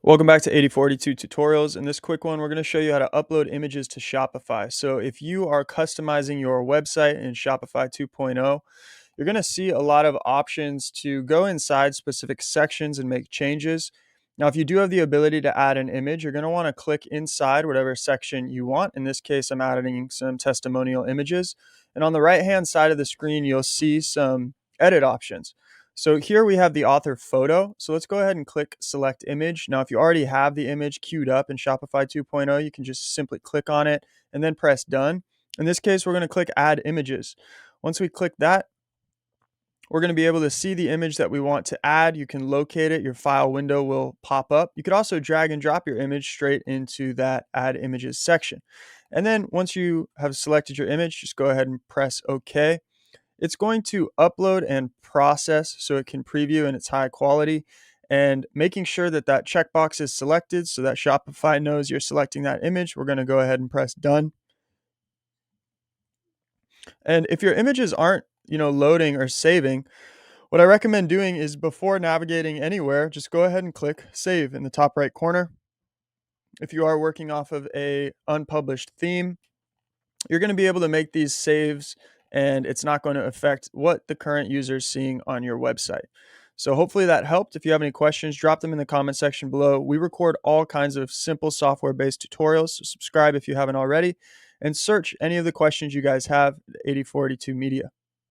Welcome back to 8042 Tutorials. In this quick one, we're going to show you how to upload images to Shopify. So if you are customizing your website in Shopify 2.0, you're going to see a lot of options to go inside specific sections and make changes. Now, if you do have the ability to add an image, you're going to want to click inside whatever section you want. In this case, I'm adding some testimonial images. And on the right-hand side of the screen, you'll see some edit options. So here we have the author photo. So let's go ahead and click select image. Now, if you already have the image queued up in Shopify 2.0, you can just simply click on it and then press done. In this case, we're going to click add images. Once we click that, we're going to be able to see the image that we want to add. You can locate it. Your file window will pop up. You could also drag and drop your image straight into that add images section. And then once you have selected your image, just go ahead and press OK. It's going to upload and process so it can preview in its high quality, and making sure that that checkbox is selected so that Shopify knows you're selecting that image. We're going to go ahead and press done. And if your images aren't, loading or saving, what I recommend doing is before navigating anywhere, just go ahead and click save in the top right corner. If you are working off of a unpublished theme, you're going to be able to make these saves and it's not going to affect what the current user is seeing on your website. So hopefully that helped. If you have any questions, drop them in the comment section below. We record all kinds of simple software-based tutorials, so subscribe if you haven't already, and search any of the questions you guys have, 8042 Media.